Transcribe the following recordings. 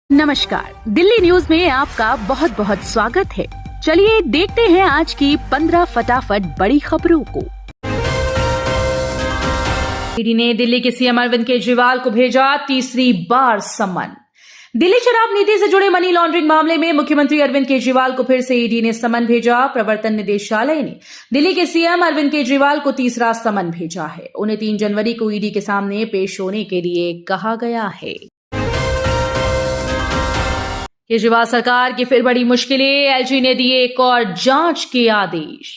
नमस्कार, दिल्ली न्यूज में आपका बहुत बहुत स्वागत है। चलिए देखते हैं आज की 15 फटाफट बड़ी खबरों को। ईडी ने दिल्ली के सीएम अरविंद केजरीवाल को भेजा तीसरी बार समन। दिल्ली शराब नीति से जुड़े मनी लॉन्ड्रिंग मामले में मुख्यमंत्री अरविंद केजरीवाल को फिर से ईडी ने समन भेजा। प्रवर्तन निदेशालय ने दिल्ली के सीएम अरविंद केजरीवाल को तीसरा समन भेजा है। उन्हें 3 जनवरी को ईडी के सामने पेश होने के लिए कहा गया है। केजरीवाल सरकार की फिर बड़ी मुश्किलें, एलजी ने दिए एक और जांच के आदेश।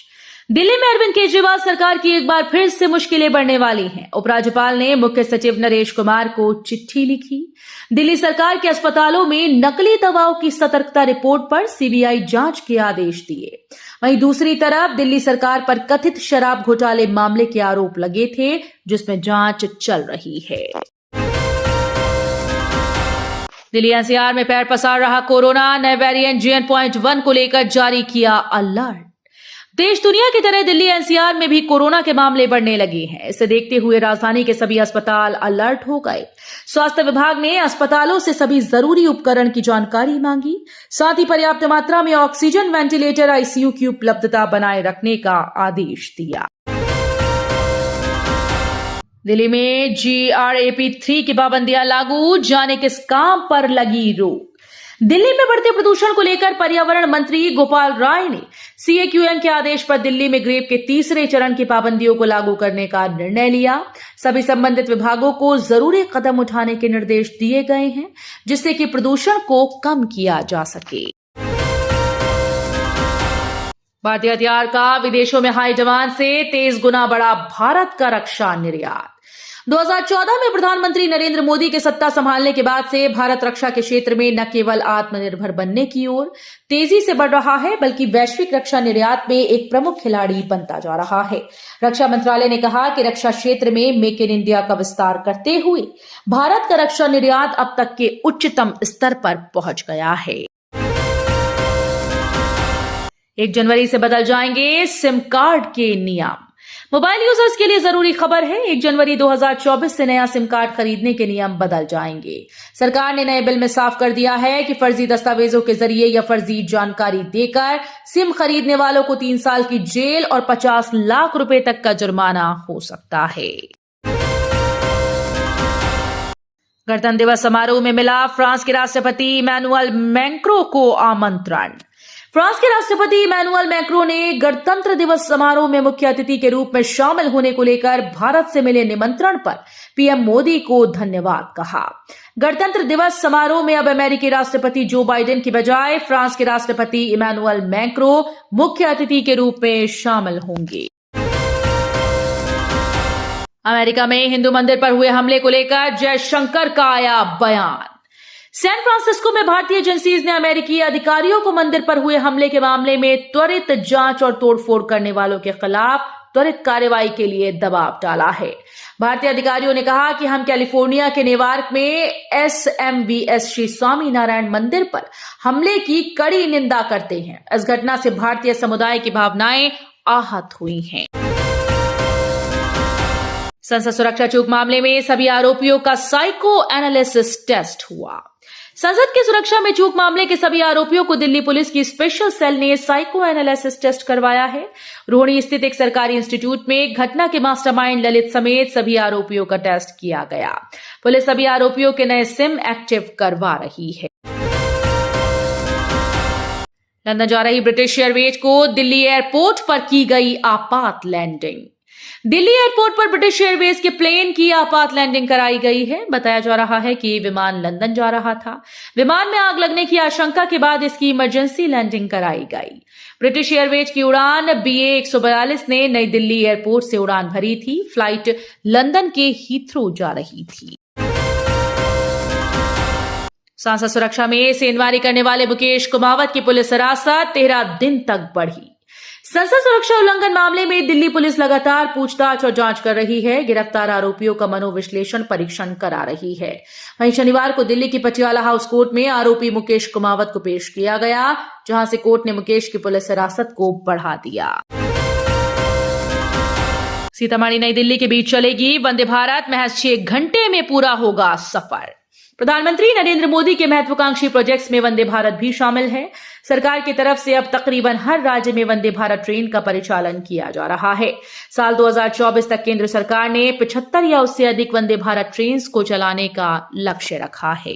दिल्ली में अरविंद केजरीवाल सरकार की एक बार फिर से मुश्किलें बढ़ने वाली हैं। उपराज्यपाल ने मुख्य सचिव नरेश कुमार को चिट्ठी लिखी। दिल्ली सरकार के अस्पतालों में नकली दवाओं की सतर्कता रिपोर्ट पर सीबीआई जांच के आदेश दिए। वहीं दूसरी तरफ दिल्ली सरकार पर कथित शराब घोटाले मामले के आरोप लगे थे, जिसमें जांच चल रही है। दिल्ली एनसीआर में पैर पसार रहा कोरोना, नए वेरिएंट JN.1 को लेकर जारी किया अलर्ट। देश दुनिया की तरह दिल्ली एनसीआर में भी कोरोना के मामले बढ़ने लगे हैं। इसे देखते हुए राजधानी के सभी अस्पताल अलर्ट हो गए। स्वास्थ्य विभाग ने अस्पतालों से सभी जरूरी उपकरण की जानकारी मांगी, साथ ही पर्याप्त मात्रा में ऑक्सीजन, वेंटिलेटर, आईसीयू की उपलब्धता बनाए रखने का आदेश दिया। दिल्ली में GRAP3 की पाबंदियां लागू, जाने किस काम पर लगी रोक। दिल्ली में बढ़ते प्रदूषण को लेकर पर्यावरण मंत्री गोपाल राय ने CAQM के आदेश पर दिल्ली में ग्रेप के तीसरे चरण की पाबंदियों को लागू करने का निर्णय लिया। सभी संबंधित विभागों को जरूरी कदम उठाने के निर्देश दिए गए हैं, जिससे कि प्रदूषण को कम किया जा सके। भारतीय हथियार का विदेशों में हाई डिमांड से 23 गुना बढ़ा भारत का रक्षा निर्यात। 2014 में प्रधानमंत्री नरेंद्र मोदी के सत्ता संभालने के बाद से भारत रक्षा के क्षेत्र में न केवल आत्मनिर्भर बनने की ओर तेजी से बढ़ रहा है, बल्कि वैश्विक रक्षा निर्यात में एक प्रमुख खिलाड़ी बनता जा रहा है। रक्षा मंत्रालय ने कहा कि रक्षा क्षेत्र में मेक इन इंडिया का विस्तार करते हुए भारत का रक्षा निर्यात अब तक के उच्चतम स्तर पर पहुंच गया है। 1 जनवरी से बदल जाएंगे सिम कार्ड के नियम। मोबाइल यूजर्स के लिए जरूरी खबर है। 1 जनवरी 2024 से नया सिम कार्ड खरीदने के नियम बदल जाएंगे। सरकार ने नए बिल में साफ कर दिया है कि फर्जी दस्तावेजों के जरिए या फर्जी जानकारी देकर सिम खरीदने वालों को 3 साल की जेल और 50 लाख रुपए तक का जुर्माना हो सकता है। गणतंत्र दिवस समारोह में मिला फ्रांस के राष्ट्रपति इमैनुअल मैक्रों को आमंत्रण। फ्रांस के राष्ट्रपति इमैनुअल मैक्रों ने गणतंत्र दिवस समारोह में मुख्य अतिथि के रूप में शामिल होने को लेकर भारत से मिले निमंत्रण पर पीएम मोदी को धन्यवाद कहा। गणतंत्र दिवस समारोह में अब अमेरिकी राष्ट्रपति जो बाइडेन की बजाय फ्रांस के राष्ट्रपति इमैनुअल मैक्रों मुख्य अतिथि के रूप में शामिल होंगे। अमेरिका में हिंदू मंदिर पर हुए हमले को लेकर जयशंकर का आया बयान। सैन फ्रांसिस्को में भारतीय एजेंसीज ने अमेरिकी अधिकारियों को मंदिर पर हुए हमले के मामले में त्वरित जांच और तोड़फोड़ करने वालों के खिलाफ त्वरित कार्रवाई के लिए दबाव डाला है। भारतीय अधिकारियों ने कहा कि हम कैलिफोर्निया के नेवार्क में SMVS श्री स्वामी नारायण मंदिर पर हमले की कड़ी निंदा करते हैं। इस घटना से भारतीय समुदाय की भावनाएं आहत हुई हैं। संसद सुरक्षा चूक मामले में सभी आरोपियों का साइको एनालिसिस टेस्ट हुआ। संसद की सुरक्षा में चूक मामले के सभी आरोपियों को दिल्ली पुलिस की स्पेशल सेल ने साइको एनालिसिस टेस्ट करवाया है। रोहिणी स्थित एक सरकारी इंस्टीट्यूट में घटना के मास्टरमाइंड ललित समेत सभी आरोपियों का टेस्ट किया गया। पुलिस सभी आरोपियों के नए सिम एक्टिव करवा रही है। लंदन जा रही ब्रिटिश एयरवेज को दिल्ली एयरपोर्ट पर की गई आपात लैंडिंग। दिल्ली एयरपोर्ट पर ब्रिटिश एयरवेज के प्लेन की आपात लैंडिंग कराई गई है। बताया जा रहा है कि विमान लंदन जा रहा था। विमान में आग लगने की आशंका के बाद इसकी इमरजेंसी लैंडिंग कराई गई। ब्रिटिश एयरवेज की उड़ान BA 142 ने नई दिल्ली एयरपोर्ट से उड़ान भरी थी। फ्लाइट लंदन के हीथ्रो जा रही थी। सांसद सुरक्षा में सेंधमारी करने वाले मुकेश कुमावत की पुलिस हिरासत 13 दिन तक बढ़ी। संसद सुरक्षा उल्लंघन मामले में दिल्ली पुलिस लगातार पूछताछ और जांच कर रही है। गिरफ्तार आरोपियों का मनोविश्लेषण परीक्षण करा रही है। वहीं शनिवार को दिल्ली की पटियाला हाउस कोर्ट में आरोपी मुकेश कुमावत को पेश किया गया, जहां से कोर्ट ने मुकेश की पुलिस हिरासत को बढ़ा दिया। सीतामढ़ी नई दिल्ली के बीच चलेगी वंदे भारत, महज 6 घंटे में पूरा होगा सफर। प्रधानमंत्री नरेंद्र मोदी के महत्वाकांक्षी प्रोजेक्ट्स में वंदे भारत भी शामिल है। सरकार की तरफ से अब तकरीबन हर राज्य में वंदे भारत ट्रेन का परिचालन किया जा रहा है। साल 2024 तक केंद्र सरकार ने 75 या उससे अधिक वंदे भारत ट्रेन को चलाने का लक्ष्य रखा है।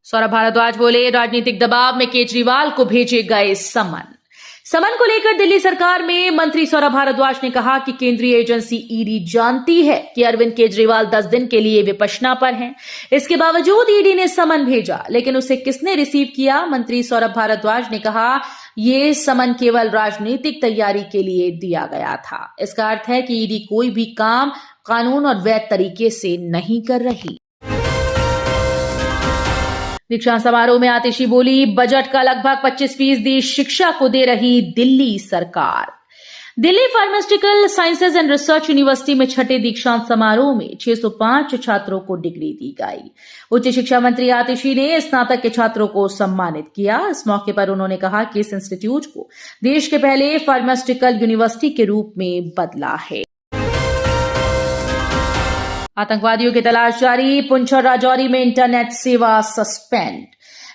सौरभ भारद्वाज बोले, राजनीतिक दबाव में केजरीवाल को भेजे गए समन को लेकर दिल्ली सरकार में मंत्री सौरभ भारद्वाज ने कहा कि केंद्रीय एजेंसी ईडी जानती है कि अरविंद केजरीवाल 10 दिन के लिए विपश्यना पर हैं। इसके बावजूद ईडी ने समन भेजा, लेकिन उसे किसने रिसीव किया? मंत्री सौरभ भारद्वाज ने कहा, ये समन केवल राजनीतिक तैयारी के लिए दिया गया था। इसका अर्थ है कि ईडी कोई भी काम कानून और वैध तरीके से नहीं कर रही। दीक्षांत समारोह में आतिशी बोली, बजट का लगभग 25% शिक्षा को दे रही दिल्ली सरकार। Delhi pharmaceutical sciences and research university में छठे दीक्षांत समारोह में 605 छात्रों को डिग्री दी गई। उच्च शिक्षा मंत्री आतिशी ने स्नातक के छात्रों को सम्मानित किया। इस मौके पर उन्होंने कहा कि इस इंस्टीट्यूट को देश के पहले फार्मास्यूटिकल यूनिवर्सिटी के रूप में बदला है। आतंकवादियों की तलाश जारी, पुंछ और राजौरी में इंटरनेट सेवा सस्पेंड।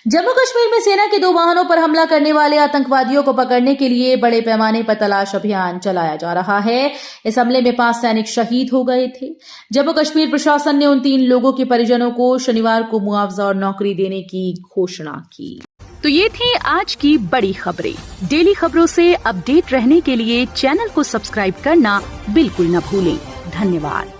जम्मू कश्मीर में सेना के 2 वाहनों पर हमला करने वाले आतंकवादियों को पकड़ने के लिए बड़े पैमाने पर तलाश अभियान चलाया जा रहा है। इस हमले में 5 सैनिक शहीद हो गए थे। जम्मू कश्मीर प्रशासन ने उन 3 लोगों के परिजनों को शनिवार को मुआवजा और नौकरी देने की घोषणा की। तो ये थी आज की बड़ी खबरें। डेली खबरों से अपडेट रहने के लिए चैनल को सब्सक्राइब करना बिल्कुल न भूलें। धन्यवाद।